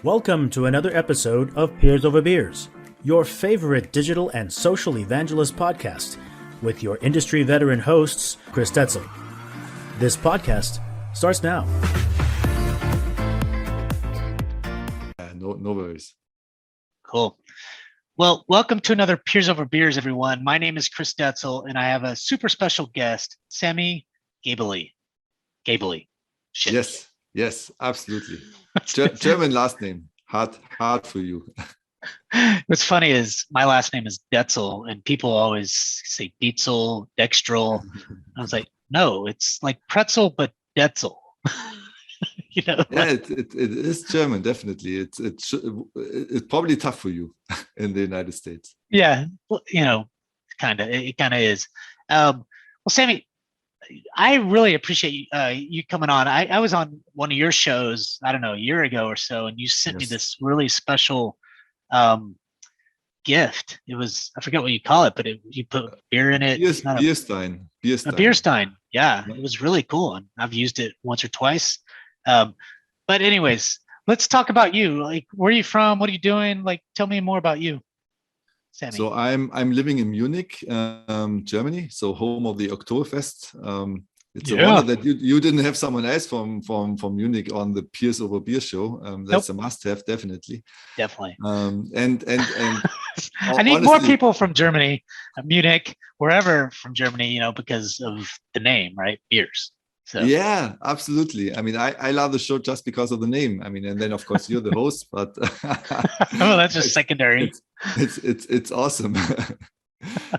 Welcome to another episode of Peers Over Beers, your favorite digital and social evangelist podcast, with your industry veteran hosts, Chris Detzel. This podcast starts now. No worries. Cool. Well, welcome to another Peers Over Beers, everyone. My name is Chris Detzel, and I have a super special guest, Sammy Gebele. Gebele. Shit. Yes, absolutely. German last name. Hard for you. What's funny is my last name is Detzel, and people always say Dietzel, Dextrol. I was like, no, it's like pretzel, but Detzel. Yeah, it is German, definitely. It's probably tough for you in the United States. Yeah, well, it kind of is. Well, Sammy, I really appreciate you coming on. I was on one of your shows, I don't know, a year ago or so, and you sent me this really special gift. It was, I forget what you call it, but you put beer in it. Beer stein. A beer stein. Yeah, it was really cool, and I've used it once or twice. But anyways, let's talk about you. Like, where are you from? What are you doing? Like, tell me more about you, Sammy. So I'm living in Munich, Germany, so home of the Oktoberfest. It's a wonder that you didn't have someone else from Munich on the Peers Over Beer show. That's a must-have, definitely. Definitely. And I need more people from Germany, Munich, wherever from Germany, because of the name, right? Beers. So. Yeah, absolutely. I mean, I love the show just because of the name. I mean, and then of course you're the host, but oh, that's just secondary. It's awesome.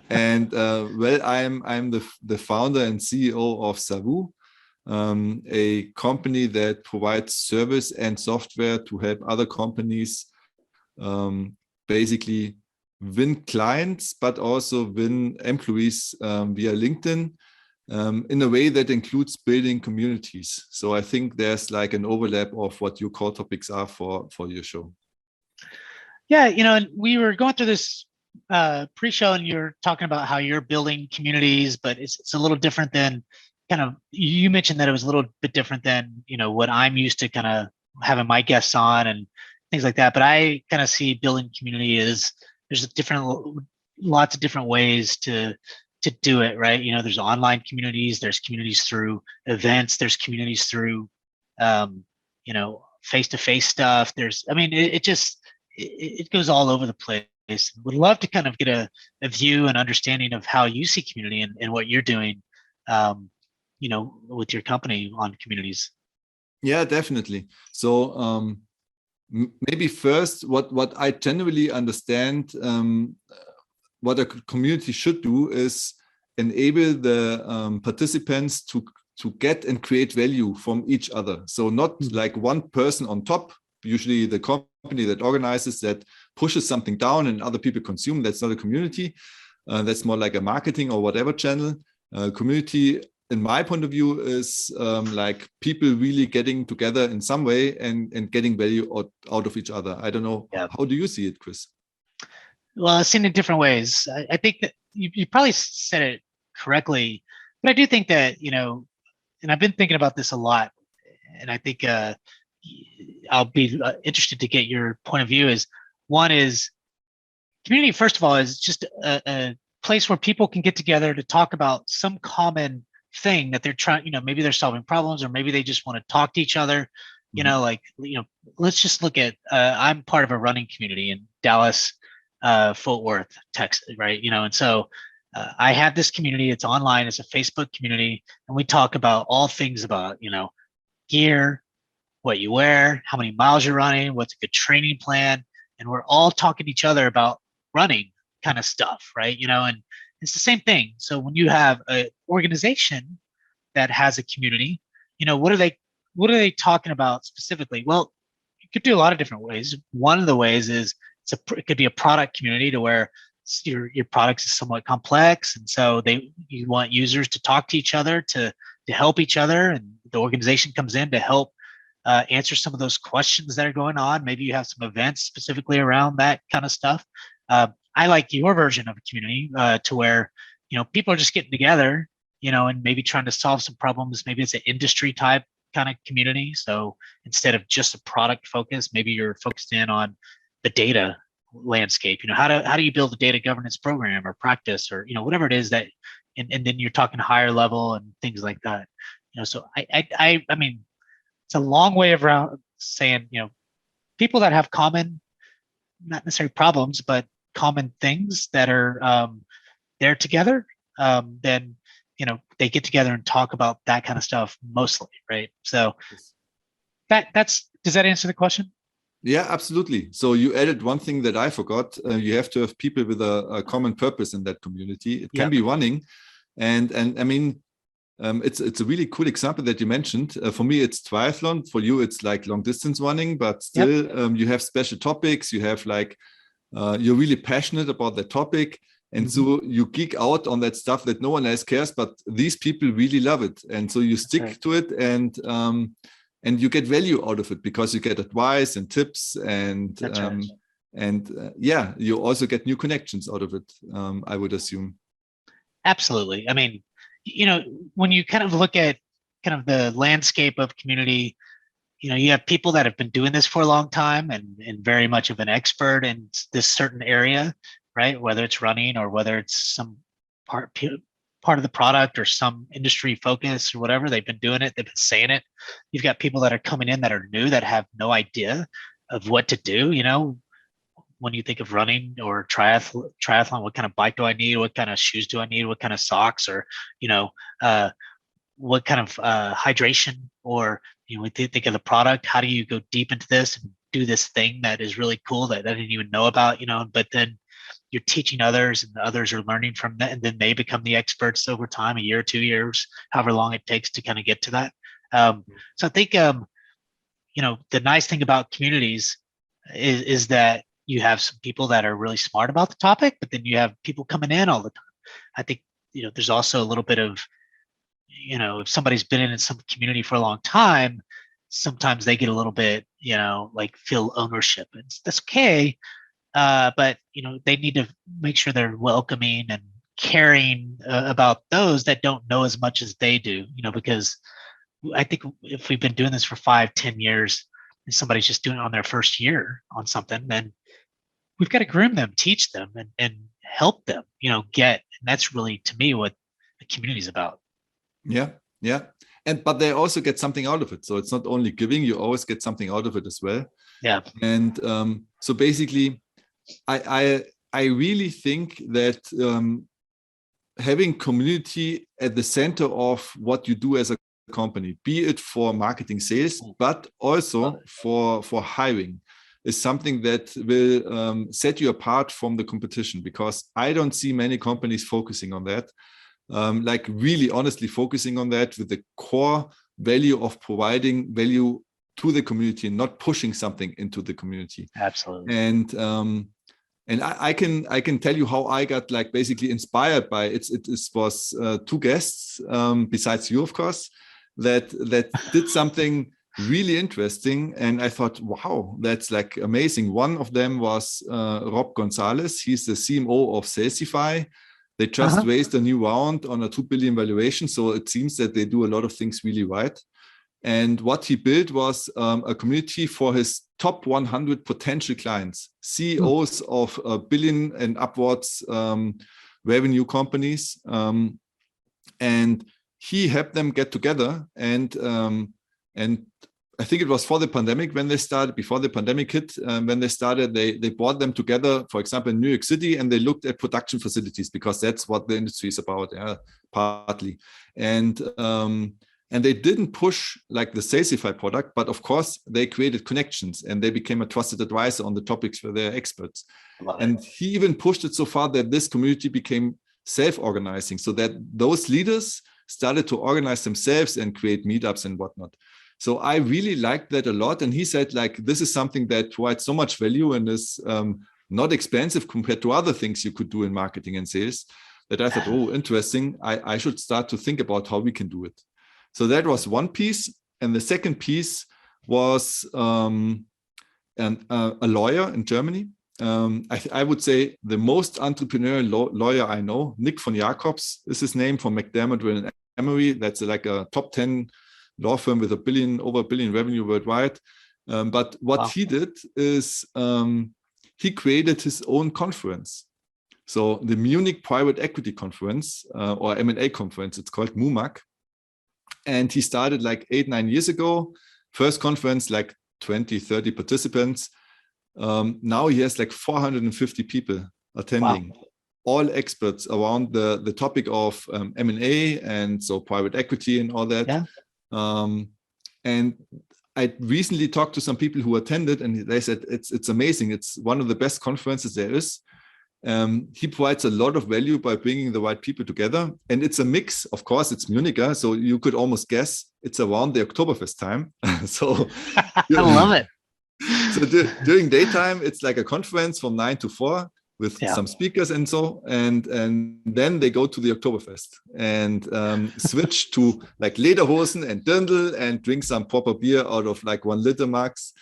And I'm the founder and CEO of SAWOO, a company that provides service and software to help other companies basically win clients, but also win employees via LinkedIn. In a way that includes building communities. So I think there's like an overlap of what your core topics are for your show. Yeah, and we were going through this pre-show, and you're talking about how you're building communities, but it's a little different than you mentioned that it was a little bit different than, what I'm used to kind of having my guests on and things like that. But I kind of see building community as there's lots of different ways to do it, right? There's online communities, there's communities through events, there's communities through, face-to-face stuff. It goes all over the place. Would love to kind of get a view and understanding of how you see community and what you're doing, with your company on communities. Yeah, definitely. So maybe first, what I generally understand, what a community should do is enable the participants to get and create value from each other. So not like one person on top, usually the company that organizes, that pushes something down and other people consume. That's not a community. That's more like a marketing or whatever channel. Community, in my point of view, is like people really getting together in some way and getting value out of each other. I don't know. Yeah. How do you see it, Chris? Well, I've seen it in different ways. I think that you probably said it correctly, but I do think that, and I've been thinking about this a lot, and I think I'll be interested to get your point of view. One is community, first of all, is just a place where people can get together to talk about some common thing that they're trying, maybe they're solving problems, or maybe they just want to talk to each other. Let's just look at, I'm part of a running community in Dallas, Fort Worth, Texas, right? And so I have this community. It's online. It's a Facebook community, and we talk about all things about gear, what you wear, how many miles you're running, what's a good training plan, and we're all talking to each other about running kind of stuff, right? And it's the same thing. So when you have an organization that has a community, what are they talking about specifically? Well, you could do a lot of different ways. One of the ways is it could be a product community to where your product is somewhat complex, and so you want users to talk to each other to help each other, and the organization comes in to help answer some of those questions that are going on. Maybe you have some events specifically around that kind of stuff. I like your version of a community to where people are just getting together, and maybe trying to solve some problems. Maybe it's an industry type kind of community. So instead of just a product focus, maybe you're focused in on the data landscape. How do you build a data governance program or practice, or whatever it is that, and then you're talking higher level and things like that. So I mean, it's a long way around saying, people that have common, not necessarily problems, but common things that are there together, then they get together and talk about that kind of stuff mostly, right? So does that answer the question? Yeah, absolutely. So you added one thing that I forgot. You have to have people with a common purpose in that community. It can be running, and I mean, it's a really cool example that you mentioned. For me, it's triathlon. For you, it's like long distance running, but still, you have special topics. You have like you're really passionate about that topic. And so you geek out on that stuff that no one else cares, but these people really love it. And so you stick to it, and you get value out of it because you get advice and tips, and yeah, you also get new connections out of it, I would assume. Absolutely. I mean, when you kind of look at kind of the landscape of community, you have people that have been doing this for a long time and very much of an expert in this certain area, right? Whether it's running or whether it's some part of the product or some industry focus or whatever, they've been doing it, they've been saying it. You've got people that are coming in that are new, that have no idea of what to do. When you think of running or triathlon, what kind of bike do I need? What kind of shoes do I need? What kind of socks, or what kind of hydration, or we think of the product. How do you go deep into this and do this thing that is really cool that I didn't even know about? But then you're teaching others, and the others are learning from that, and then they become the experts over time, a year, 2 years, however long it takes to kind of get to that. So I think the nice thing about communities is that you have some people that are really smart about the topic, but then you have people coming in all the time. I think there's also a little bit of if somebody's been in some community for a long time, sometimes they get a little bit like feel ownership, and that's okay. But they need to make sure they're welcoming and caring about those that don't know as much as they do. Because I think if we've been doing this for 5-10 years, and somebody's just doing it on their first year on something, then we've got to groom them, teach them, and help them. Get. And that's really, to me, what the community is about. Yeah. But they also get something out of it. So it's not only giving; you always get something out of it as well. Yeah. And so basically, I really think that having community at the center of what you do as a company, be it for marketing, sales, but also for hiring, is something that will set you apart from the competition, because I don't see many companies focusing on that, like really honestly focusing on that with the core value of providing value to the community and not pushing something into the community. Absolutely. And I can tell you how I got like basically inspired by it. It was two guests besides you, of course, that did something really interesting, and I thought, wow, that's like amazing. One of them was Rob Gonzalez. He's the CMO of Salesify. They just raised a new round on a 2 billion valuation, so it seems that they do a lot of things really right. And what he built was a community for his top 100 potential clients, CEOs of a billion and upwards revenue companies. And he helped them get together. And I think it was for the pandemic when they started, before the pandemic hit, when they started, they brought them together, for example, in New York City, and they looked at production facilities, because that's what the industry is about, partly. And they didn't push like the Salesify product, but of course they created connections and they became a trusted advisor on the topics where they're experts. And he even pushed it so far that this community became self-organizing, so that those leaders started to organize themselves and create meetups and whatnot. So I really liked that a lot. And he said, like, this is something that provides so much value and is not expensive compared to other things you could do in marketing and sales, that I thought, oh, interesting. I should start to think about how we can do it. So that was one piece. And the second piece was a lawyer in Germany. I would say the most entrepreneurial lawyer I know, Nick von Jacobs is his name, from McDermott, Will and Emery. That's like a top 10 law firm with over a billion revenue worldwide. But what he did is he created his own conference. So the Munich Private Equity Conference, or M&A conference, it's called MUMAC. And he started like 8-9 years ago. First conference, like 20, 30 participants. Now he has like 450 people attending, all experts around the topic of M&A and so private equity and all that. Yeah. And I recently talked to some people who attended, and they said it's amazing. It's one of the best conferences there is. He provides a lot of value by bringing the right people together, and it's a mix. Of course, it's Munich, so you could almost guess it's around the Oktoberfest time. So I love it. So during daytime, it's like a conference from 9 to 4 with some speakers and so, and then they go to the Oktoberfest and switch to like lederhosen and dirndl and drink some proper beer out of like 1 liter max.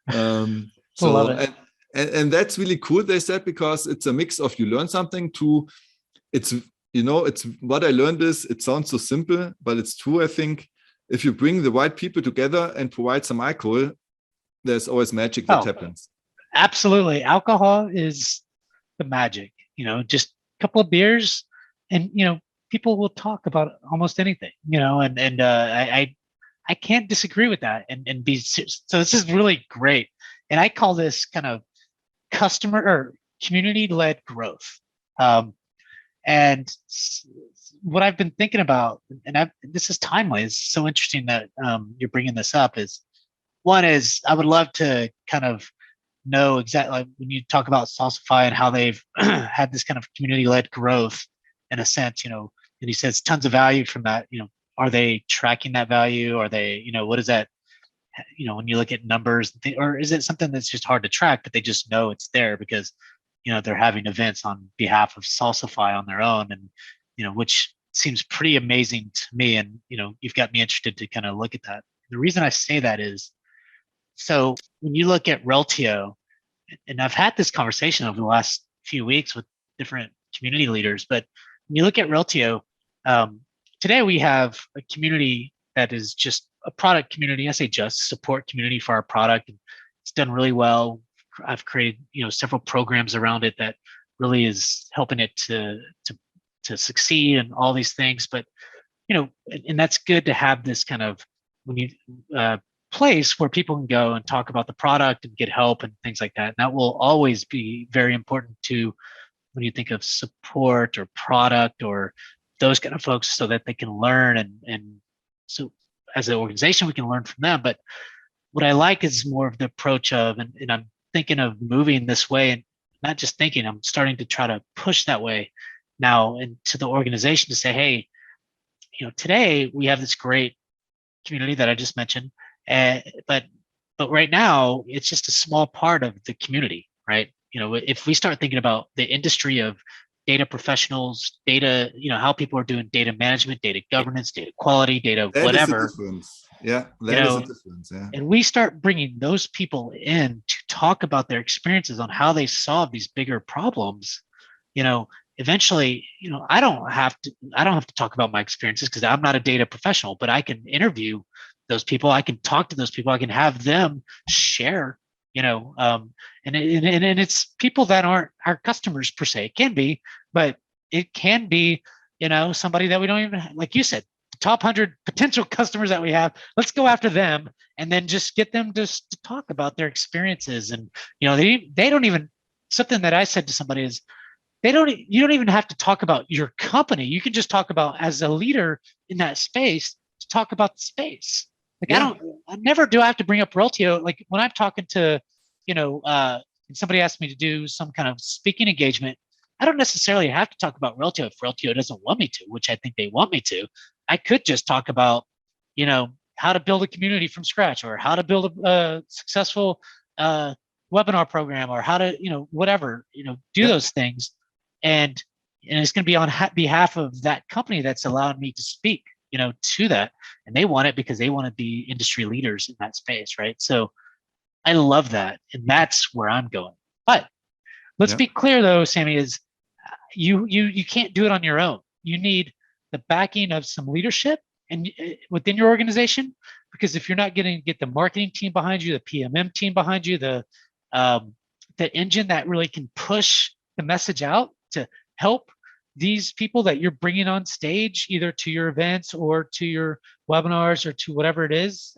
Love it. And that's really cool, they said, because it's a mix of you learn something to, it's what I learned is, it sounds so simple, but it's true. I think if you bring the right people together and provide some alcohol, there's always magic that happens. Absolutely. Alcohol is the magic, just a couple of beers and, people will talk about almost anything, and I can't disagree with that and be serious. So this is really great. And I call this kind of customer or community-led growth. And what I've been thinking about, and this is timely, it's so interesting that you're bringing this up, is one is I would love to kind of know exactly, like when you talk about Salsify and how they've had this kind of community-led growth in a sense, and he says tons of value from that, are they tracking that value? Are they, what is that, when you look at numbers, or is it something that's just hard to track, but they just know it's there because, they're having events on behalf of Salsify on their own, and, which seems pretty amazing to me. And, you've got me interested to kind of look at that. The reason I say that is, so when you look at Reltio, and I've had this conversation over the last few weeks with different community leaders, but when you look at Reltio, today we have a community that is just a product community. I say just support community for our product. And it's done really well. I've created, several programs around it that really is helping it to succeed and all these things. But, and that's good to have this kind of, when you place where people can go and talk about the product and get help and things like that. And that will always be very important to when you think of support or product or those kind of folks, so that they can learn. And so as an organization, we can learn from them. But what I like is more of the approach of, and I'm thinking of moving this way, and not just thinking, I'm starting to try to push that way now into the organization to say, hey, today we have this great community that I just mentioned, but right now it's just a small part of the community, right? If we start thinking about the industry of data professionals, data, how people are doing data management, data governance, data quality, data that whatever. Is a difference. Yeah, that is a difference. Yeah. And we start bringing those people in to talk about their experiences on how they solve these bigger problems. Eventually, I don't have to talk about my experiences because I'm not a data professional, but I can interview those people. I can talk to those people. I can have them share. And it's people that aren't our customers per se. It can be, but it can be, somebody that we don't even, like you said, the top 100 potential customers that we have. Let's go after them and then just get them just to talk about their experiences. And, they don't even, something that I said to somebody is, you don't even have to talk about your company. You can just talk about, as a leader in that space, to talk about the space. Like, I never do I have to bring up Reltio. Like when I'm talking to, and somebody asked me to do some kind of speaking engagement, I don't necessarily have to talk about Reltio if Reltio doesn't want me to, which I think they want me to. I could just talk about, how to build a community from scratch, or how to build a successful webinar program, or how to, whatever, do those things. And it's going to be on behalf of that company that's allowed me to speak, to that. And they want it because they want to be industry leaders in that space, right? So I love that. And that's where I'm going. But let's be clear though, Sammy, is you can't do it on your own. You need the backing of some leadership and within your organization, because if you're not getting to get the marketing team behind you, the PMM team behind you, the engine that really can push the message out to help these people that you're bringing on stage, either to your events or to your webinars or to whatever it is,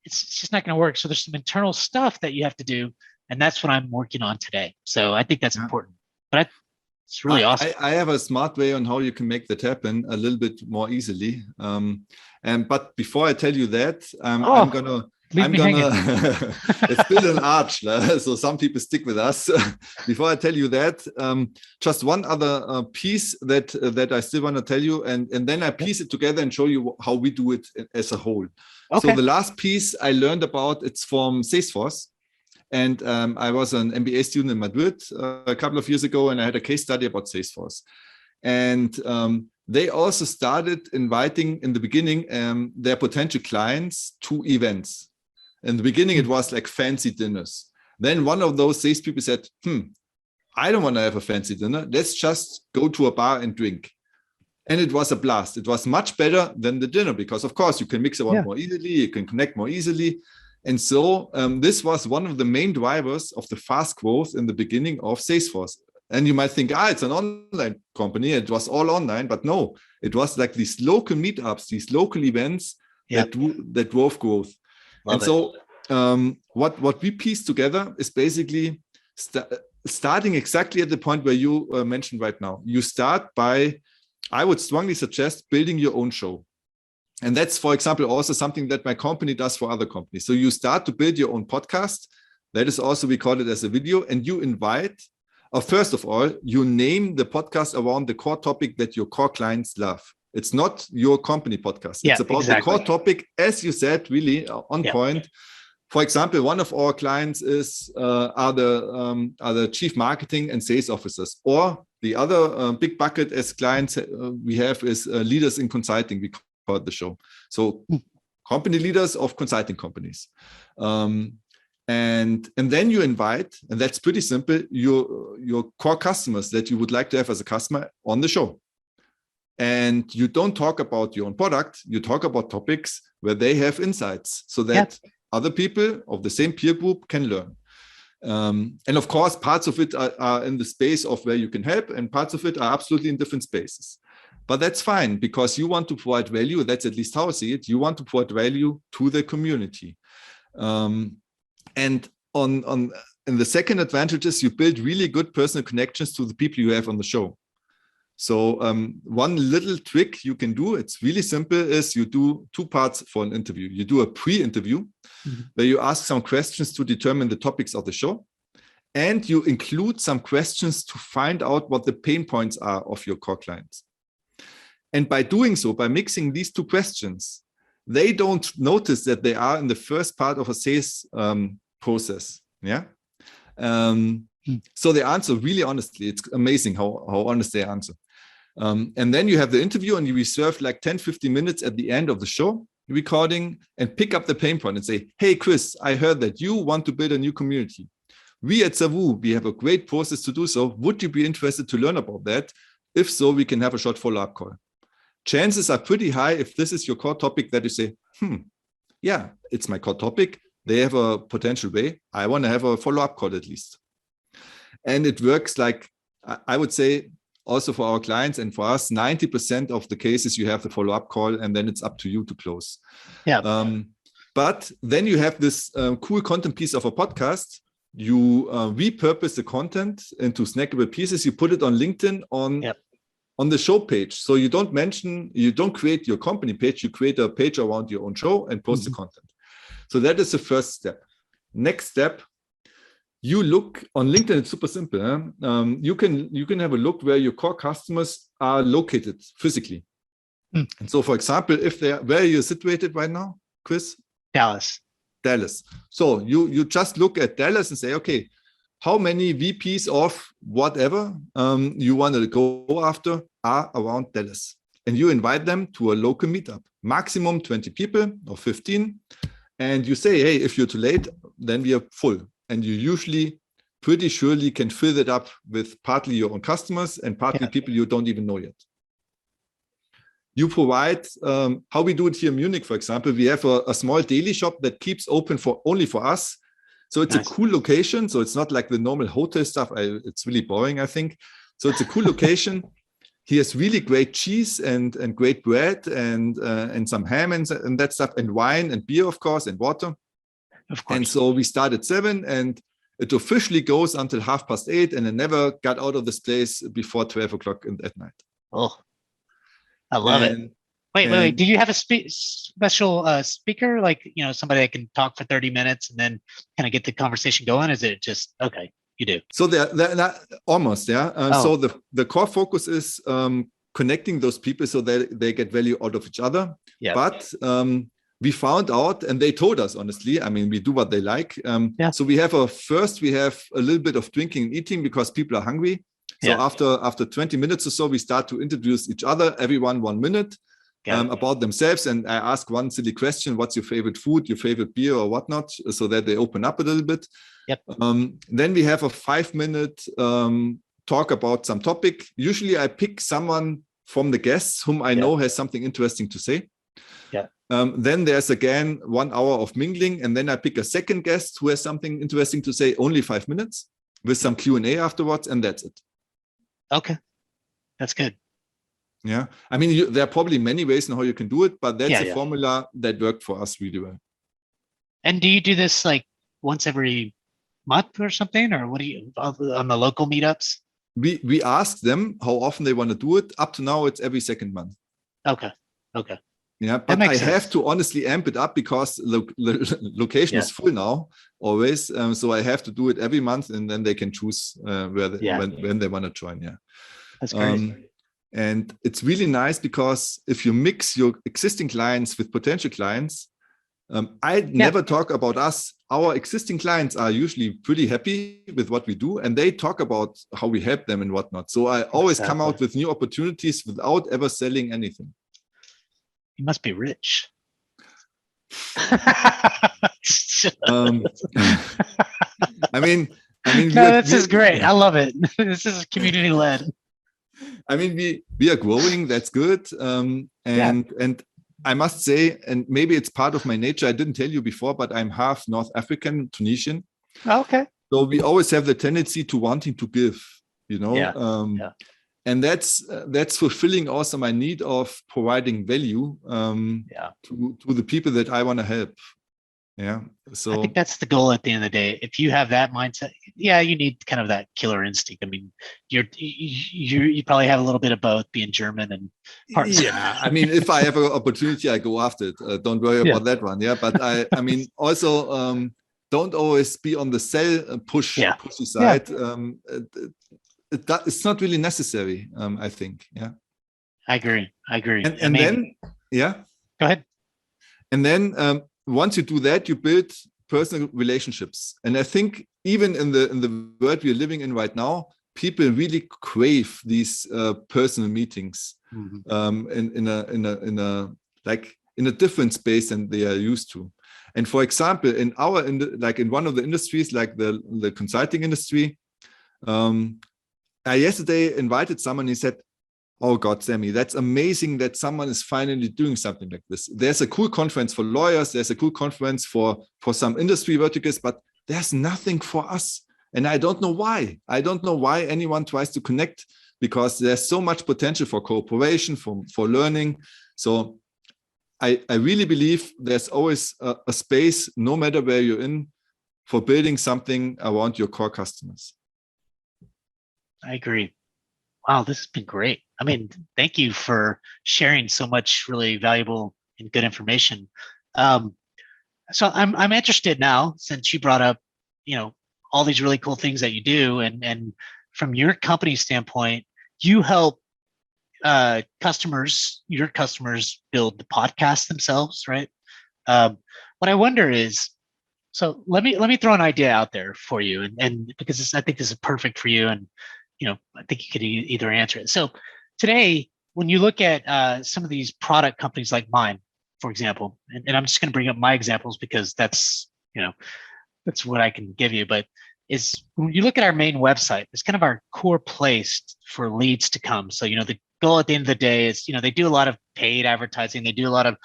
it's just not going to work. So there's some internal stuff that you have to do, and that's what I'm working on today. So I think that's important. But it's really awesome. I have a smart way on how you can make that happen a little bit more easily. But before I tell you that, I'm gonna. It's built an arch, so some people stick with us. Before I tell you that, just one other piece that I still want to tell you, and then I piece it together and show you how we do it as a whole. Okay. So the last piece I learned about, it's from Salesforce. And I was an MBA student in Madrid a couple of years ago, and I had a case study about Salesforce. And they also started inviting in the beginning their potential clients to events. In the beginning, it was like fancy dinners. Then one of those salespeople said, I don't want to have a fancy dinner. Let's just go to a bar and drink. And it was a blast. It was much better than the dinner because, of course, you can mix around more easily. You can connect more easily. And so this was one of the main drivers of the fast growth in the beginning of Salesforce. And you might think, it's an online company. It was all online. But no, it was like these local meetups, these local events that drove growth. What we pieced together is basically starting exactly at the point where you mentioned right now. You start by, I would strongly suggest, building your own show. And that's, for example, also something that my company does for other companies. So you start to build your own podcast. That is also, we call it as a video, and you invite, first of all, you name the podcast around the core topic that your core clients love. It's not your company podcast. It's about the core topic, as you said, really on point. For example, one of our clients are the chief marketing and sales officers, or the other big bucket as clients we have is leaders in consulting. We call it the show. So company leaders of consulting companies. And then you invite, and that's pretty simple, your core customers that you would like to have as a customer on the show. And you don't talk about your own product, you talk about topics where they have insights so that other people of the same peer group can learn. And of course, parts of it are in the space of where you can help, and parts of it are absolutely in different spaces. But that's fine, because you want to provide value. That's at least how I see it. You want to provide value to the community. And in the second advantage is you build really good personal connections to the people you have on the show. So one little trick you can do, it's really simple, is you do two parts for an interview. You do a pre-interview where you ask some questions to determine the topics of the show. And you include some questions to find out what the pain points are of your core clients. And by doing so, by mixing these two questions, they don't notice that they are in the first part of a sales process. So they answer really honestly. It's amazing how honest they answer. And then you have the interview, and you reserve like 10-15 minutes at the end of the show recording and pick up the pain point and say, hey, Chris, I heard that you want to build a new community. We at SAWOO, we have a great process to do so. Would you be interested to learn about that? If so, we can have a short follow-up call. Chances are pretty high, if this is your core topic, that you say, yeah, it's my core topic. They have a potential way. I want to have a follow-up call at least. And it works like, I would say, also for our clients and for us, 90% of the cases you have the follow-up call, and then it's up to you to close. But then you have this cool content piece of a podcast. You repurpose the content into snackable pieces. You put it on LinkedIn on the show page. So you don't create your company page. You create a page around your own show and post the content. So that is the first step. Next step, you look on LinkedIn. It's super simple. You can have a look where your core customers are located physically. And so, for example, where are you situated right now, Chris? Dallas. So you just look at Dallas and say, okay, how many VPs of whatever you want to go after are around Dallas? And you invite them to a local meetup, maximum 20 people or 15. And you say, hey, if you're too late, then we are full. And you usually pretty surely can fill that up with partly your own customers and partly people you don't even know yet. you provide, how we do it here in Munich, for example, we have a small daily shop that keeps open only for us. So it's Nice. a cool location. So it's not like the normal hotel stuff. It's really boring, I think. So it's a cool location. He has really great cheese and great bread and some ham and that stuff, and wine and beer, of course, and water. Of course. And so we start at 7, and it officially goes until 8:30, and I never got out of this place before 12 o'clock at night. Oh, I love it. Wait. Do you have a special speaker, like, somebody that can talk for 30 minutes and then kind of get the conversation going? Is it just, okay, you do? So they're not, almost, yeah. Oh. So the core focus is connecting those people so that they get value out of each other. Yeah. But we found out, and they told us, honestly, I mean, we do what they like. Yeah. So we have a little bit of drinking and eating because people are hungry. So after 20 minutes or so, we start to introduce each other, everyone 1 minute, about themselves. And I ask one silly question: what's your favorite food, your favorite beer, or whatnot, so that they open up a little bit. Yep. Then we have a 5-minute talk about some topic. Usually I pick someone from the guests whom I know has something interesting to say. Yeah. Then there's again 1 hour of mingling, and then I pick a second guest who has something interesting to say, only 5 minutes, with some Q&A afterwards, and that's it. Okay, that's good. Yeah, I mean, there are probably many ways in how you can do it, but that's a formula that worked for us really well. And do you do this like once every month or something, or what do you, on the local meetups? We ask them how often they want to do it. Up to now, it's every second month. Okay. Yeah, but I have to honestly amp it up because the location is full now, always. So I have to do it every month, and then they can choose when they want to join. Yeah, that's great. And it's really nice because if you mix your existing clients with potential clients, I never talk about us. Our existing clients are usually pretty happy with what we do, and they talk about how we help them and whatnot. So I always come out with new opportunities without ever selling anything. You must be rich. I mean, no, this is great. I love it. This is community led. I mean, we are growing. That's good. And I must say, and maybe it's part of my nature, I didn't tell you before, but I'm half North African, Tunisian. Okay. So we always have the tendency to wanting to give, and that's fulfilling also my need of providing value to the people that I want to help. Yeah. So I think that's the goal at the end of the day. If you have that mindset, you need kind of that killer instinct. I mean, you probably have a little bit of both, being German and I mean, if I have an opportunity, I go after it. Don't worry about that one. Yeah. But I mean, also don't always be on the pushy side. It's not really necessary, I think. Yeah, I agree. And then, go ahead. And then once you do that, you build personal relationships. And I think even in the world we're living in right now, people really crave these personal meetings in a different space than they are used to. And for example, in one of the industries, like the consulting industry, I yesterday invited someone. He said, "Oh God, Sammy, that's amazing that someone is finally doing something like this. There's a cool conference for lawyers. There's a cool conference for some industry verticals, but there's nothing for us. And I don't know why. I don't know why anyone tries to connect, because there's so much potential for cooperation, for learning. So I really believe there's always a space, no matter where you're in, for building something around your core customers." I agree. Wow, this has been great. I mean, thank you for sharing so much really valuable and good information. So I'm interested now, since you brought up, all these really cool things that you do, and from your company standpoint, you help your customers build the podcast themselves, right? What I wonder is, so let me throw an idea out there for you, and because I think this is perfect for you, and I think you could either answer it. So today, when you look at some of these product companies like mine, for example, and I'm just going to bring up my examples because that's what I can give you. But is when you look at our main website, it's kind of our core place for leads to come. So the goal at the end of the day is, they do a lot of paid advertising. They do a lot of,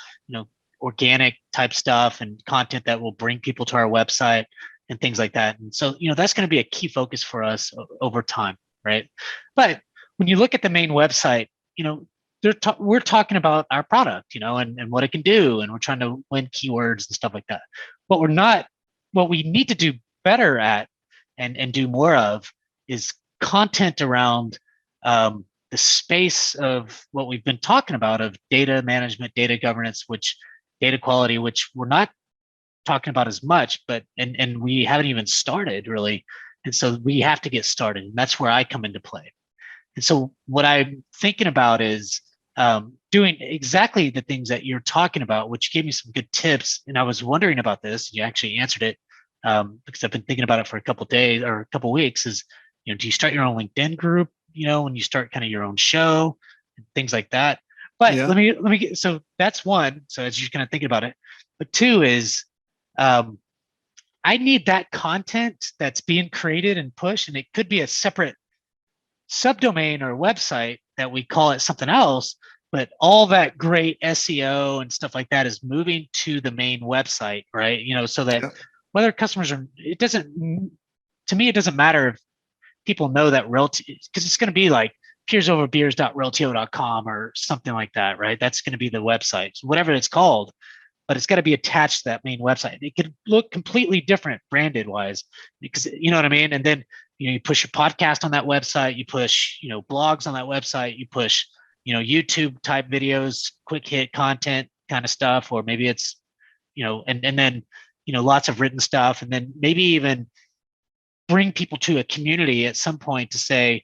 organic type stuff and content that will bring people to our website and things like that. And so, that's going to be a key focus for us over time, right? But when you look at the main website, we're talking about our product, and what it can do, and we're trying to win keywords and stuff like that. What we need to do better at and do more of is content around the space of what we've been talking about of data management, data governance, data quality, which we're not talking about as much, but and we haven't even started really. And so we have to get started. And that's where I come into play. And so what I'm thinking about is doing exactly the things that you're talking about, which gave me some good tips. And I was wondering about this. You actually answered it because I've been thinking about it for a couple of days or a couple of weeks. Is do you start your own LinkedIn group? When you start kind of your own show and things like that. But let me get, so that's one. So as you're kind of thinking about it, but two is I need that content that's being created and pushed, and it could be a separate subdomain or website that we call it something else, but all that great SEO and stuff like that is moving to the main website, right? So that whether customers are, to me, it doesn't matter if people know that because it's going to be like peersoverbeers.reltio.com or something like that, right? That's going to be the website, so whatever it's called, but it's got to be attached to that main website. It could look completely different branded wise, because you know what I mean? And then, you push your podcast on that website, you push, blogs on that website, you push, YouTube type videos, quick hit content kind of stuff, or maybe it's, and then, lots of written stuff. And then maybe even bring people to a community at some point to say,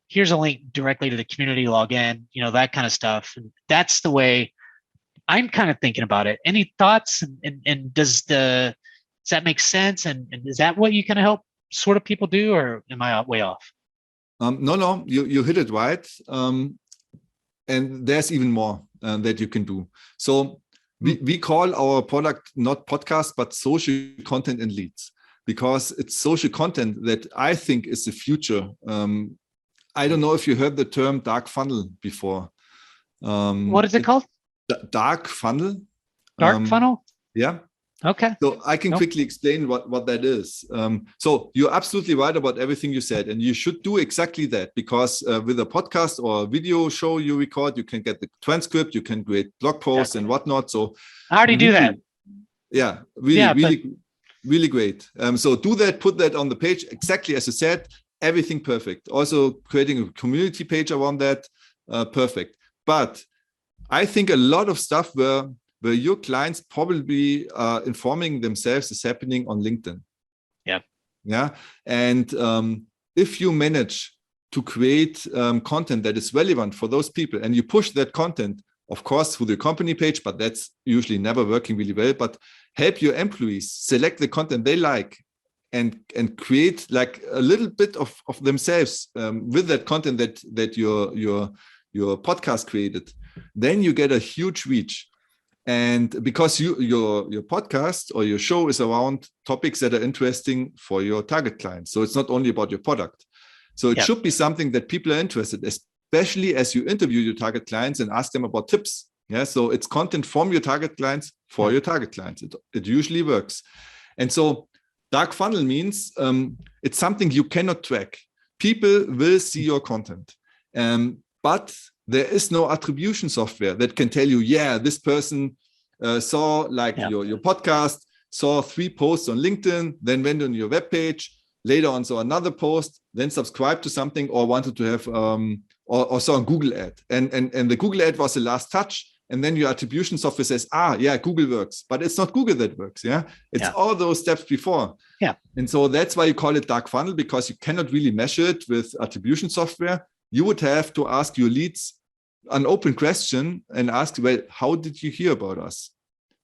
here's a link directly to the community login, that kind of stuff. And that's the way I'm kind of thinking about it. Any thoughts? And does that make sense? And is that what you kind of help sort of people do, or am I way off? No, you hit it right. And there's even more that you can do. So we call our product not podcast, but social content and leads, because it's social content that I think is the future. I don't know if you heard the term dark funnel before. What is it called? Dark funnel. Dark funnel? Yeah. Okay. So I can quickly explain what that is. So you're absolutely right about everything you said, and you should do exactly that, because with a podcast or a video show you record, you can get the transcript, you can create blog posts and whatnot. So I already do that. Yeah, really great. So do that, put that on the page, exactly as you said, everything perfect. Also creating a community page around that, perfect. But I think a lot of stuff where your clients probably informing themselves is happening on LinkedIn. Yeah. And if you manage to create content that is relevant for those people, and you push that content, of course, through the company page, but that's usually never working really well, but help your employees select the content they like and create like a little bit of themselves with that content that your podcast created, then you get a huge reach. And because your podcast or your show is around topics that are interesting for your target clients. So it's not only about your product. So it should be something that people are interested, especially as you interview your target clients and ask them about tips. Yeah. So it's content from your target clients for your target clients. It usually works. And so dark funnel means it's something you cannot track. People will see your content. But there is no attribution software that can tell you, this person saw your podcast, saw 3 posts on LinkedIn, then went on your webpage, later on saw another post, then subscribed to something, or wanted to have or saw a Google ad. And the Google ad was the last touch. And then your attribution software says, Google works, but it's not Google that works. It's all those steps before. And so that's why you call it dark funnel, because you cannot really measure it with attribution software. You would have to ask your leads an open question and ask, well, how did you hear about us?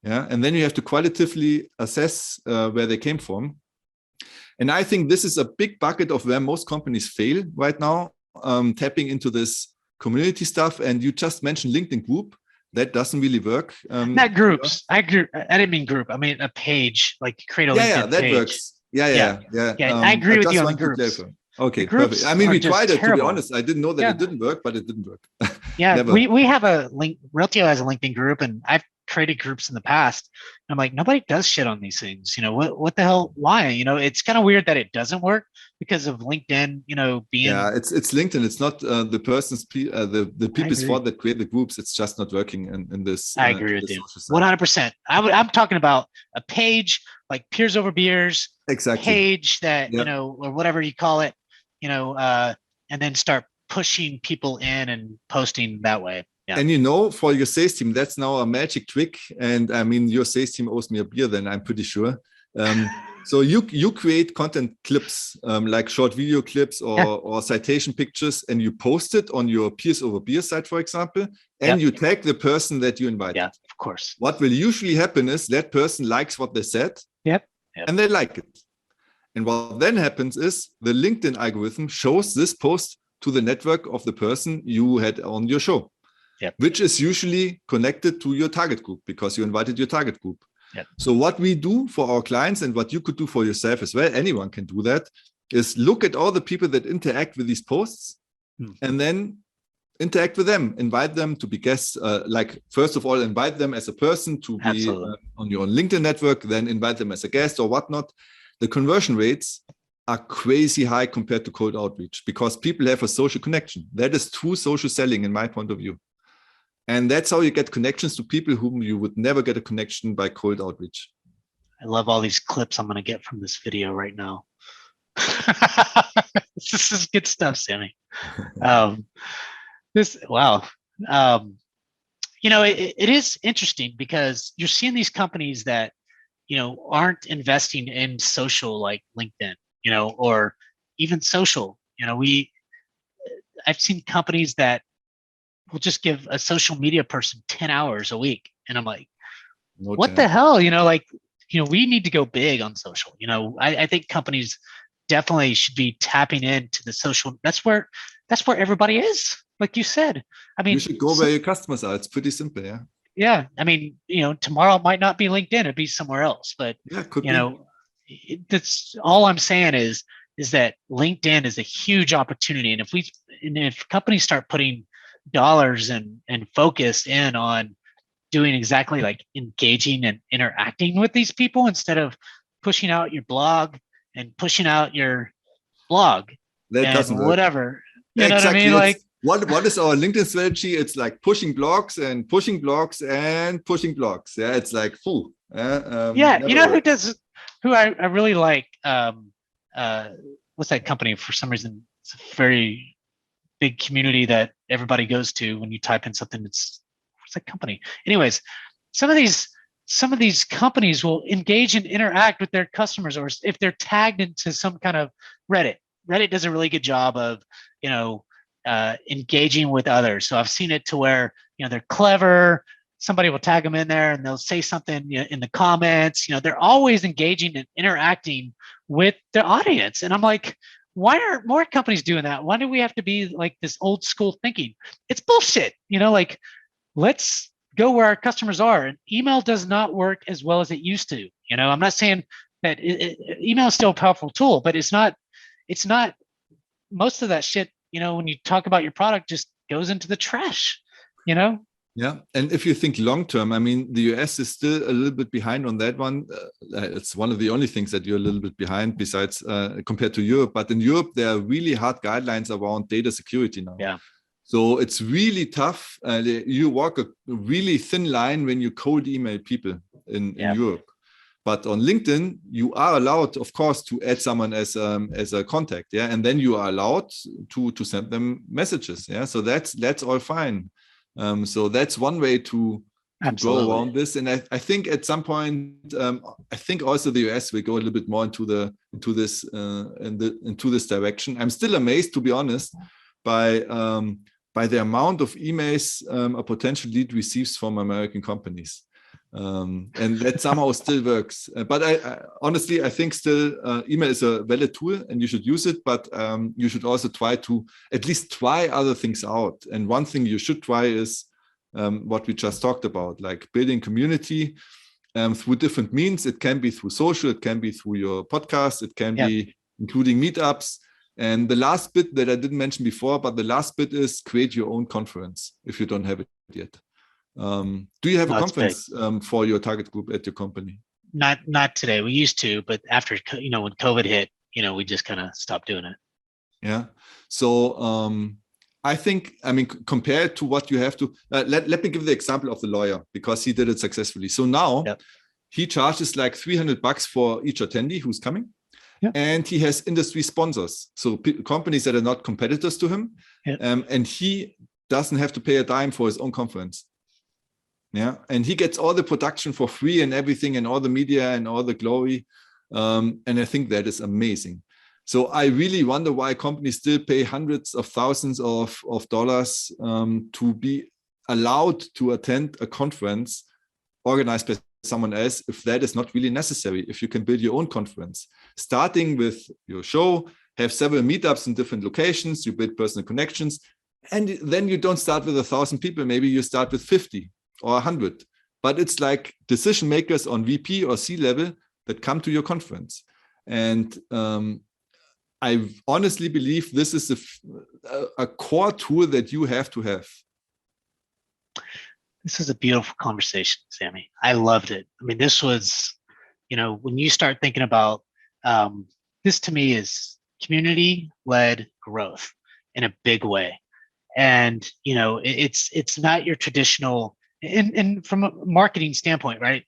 And then you have to qualitatively assess where they came from. And I think this is a big bucket of where most companies fail right now, tapping into this community stuff. And you just mentioned LinkedIn group. That doesn't really work. Not groups. I didn't mean group. I mean a page, like create a LinkedIn that page. works. Yeah. I agree with you on the groups. Okay, groups perfect. I mean, are we just tried it, to be terrible. honest. I didn't know that Yeah. it didn't work, but it didn't work. Yeah, Never. we have a link. Realtio has a LinkedIn group, and I've created groups in the past. I'm like, nobody does shit on these things. You know, what the hell? Why? You know, it's kind of weird that it doesn't work because of LinkedIn. You know, being Yeah, it's LinkedIn. It's not the person's the people's agree. fault that create the groups. It's just not working in this. I agree in with this you, social side. 100%. I'm talking about a page like Peers Over Beers Exactly. page that Yeah. you know, or whatever you call it. You know, and then start pushing people in and posting that way. Yeah. And you know, for your sales team, that's now a magic trick. And I mean, your sales team owes me a beer, then I'm pretty sure. So you create content clips, like short video clips or citation pictures, and you post it on your Peers Over Beer site, for example, and you tag the person that you invited. Yeah, of course. What will usually happen is that person likes what they said, and they like it. And what then happens is the LinkedIn algorithm shows this post to the network of the person you had on your show, which is usually connected to your target group because you invited your target group. So what we do for our clients and what you could do for yourself as well, anyone can do that, is look at all the people that interact with these posts and then interact with them, invite them to be guests. Like first of all, invite them as a person to be on your LinkedIn network, then invite them as a guest or whatnot. The conversion rates are crazy high compared to cold outreach because people have a social connection. That is true social selling in my point of view. And that's how you get connections to people whom you would never get a connection by cold outreach. I love all these clips I'm going to get from this video right now. This is good stuff, Sammy. You know, it is interesting because you're seeing these companies that, you know, aren't investing in social like LinkedIn, you know, or even social. You know, I've seen companies that will just give a social media person 10 hours a week. And I'm like, what the hell? You know, like, you know, we need to go big on social. You know, I think companies definitely should be tapping into the social. That's where everybody is. Like you said, I mean, you should go where your customers are. It's pretty simple. Yeah. Yeah. I mean, you know, tomorrow it might not be LinkedIn, it'd be somewhere else, but you know, that's all I'm saying is that LinkedIn is a huge opportunity. And if companies start putting dollars and focus in on doing exactly like engaging and interacting with these people instead of pushing out your blog and pushing out your blog that and doesn't whatever. Work. You know what I mean? Like what is our LinkedIn strategy? It's like pushing blogs and pushing blogs and pushing blogs. Yeah, it's like full. You know who I really like? What's that company? For some reason, it's a very big community that everybody goes to. When you type in something, what's that company? Anyways, some of these companies will engage and interact with their customers, or if they're tagged into some kind of Reddit. Reddit does a really good job of, you know, engaging with others. So I've seen it to where, you know, they're clever. Somebody will tag them in there and they'll say something, you know, in the comments. You know, they're always engaging and interacting with the audience. And I'm like, why aren't more companies doing that? Why do we have to be like this old school thinking? It's bullshit. You know, like, let's go where our customers are. And email does not work as well as it used to. You know, I'm not saying that email is still a powerful tool, but it's not most of that shit, you know, when you talk about your product, just goes into the trash, you know? Yeah. And if you think long term, I mean, the US is still a little bit behind on that one. It's one of the only things that you're a little bit behind besides compared to Europe. But in Europe, there are really hard guidelines around data security now. Yeah. So it's really tough. You walk a really thin line when you cold email people in Europe. But on LinkedIn, you are allowed, of course, to add someone as a contact, yeah, and then you are allowed to send them messages, yeah. So that's all fine. So that's one way to go around this. And I think at some point, I think also the US will go a little bit more into this direction. I'm still amazed, to be honest, by the amount of emails a potential lead receives from American companies. And that somehow still works. But I honestly, I think still email is a valid tool and you should use it, but you should also try to at least try other things out. And one thing you should try is what we just talked about, like building community through different means. It can be through social, it can be through your podcast, it can be including meetups. And the last bit that I didn't mention before, but the last bit is create your own conference if you don't have it yet. Do you have a conference for your target group at your company? Not today. We used to, but after, when COVID hit, we just kind of stopped doing it. Yeah. So I think, compared to what you have to, let me give the example of the lawyer, because he did it successfully. So now he charges like $300 for each attendee who's coming. Yep. And he has industry sponsors. So companies that are not competitors to him. Yep. And he doesn't have to pay a dime for his own conference. Yeah. And he gets all the production for free and everything, and all the media and all the glory. And I think that is amazing. So I really wonder why companies still pay hundreds of thousands of dollars to be allowed to attend a conference organized by someone else, if that is not really necessary. If you can build your own conference, starting with your show, have several meetups in different locations, you build personal connections, and then you don't start with 1,000 people. Maybe you start with 50 or 100, but it's like decision makers on VP or C level that come to your conference. And I honestly believe this is a core tool that you have to have. This is a beautiful conversation, Sammy. I loved it. I mean, this was, when you start thinking about this, to me is community-led growth in a big way. And, it's not your traditional, and from a marketing standpoint, right?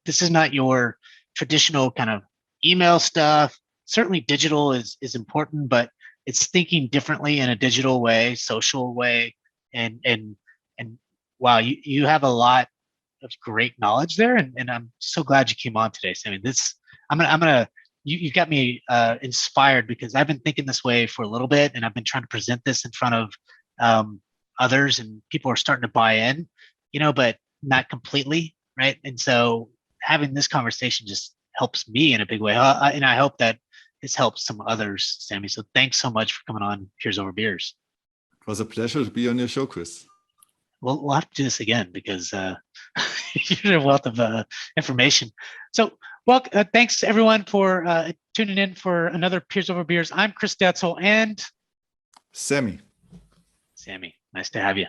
This is not your traditional kind of email stuff. Certainly digital is important, but it's thinking differently in a digital way, social way. And wow, you have a lot of great knowledge there. And I'm so glad you came on today, Sammy. You got me inspired, because I've been thinking this way for a little bit, and I've been trying to present this in front of others, and people are starting to buy in, but not completely, right? And so having this conversation just helps me in a big way. And I hope that this helps some others, Sammy. So thanks so much for coming on Peers Over Beers. It was a pleasure to be on your show, Chris. We'll have to do this again, because you're a wealth of information. So, thanks everyone for tuning in for another Peers Over Beers. I'm Chris Detzel and Sammy. Nice to have you.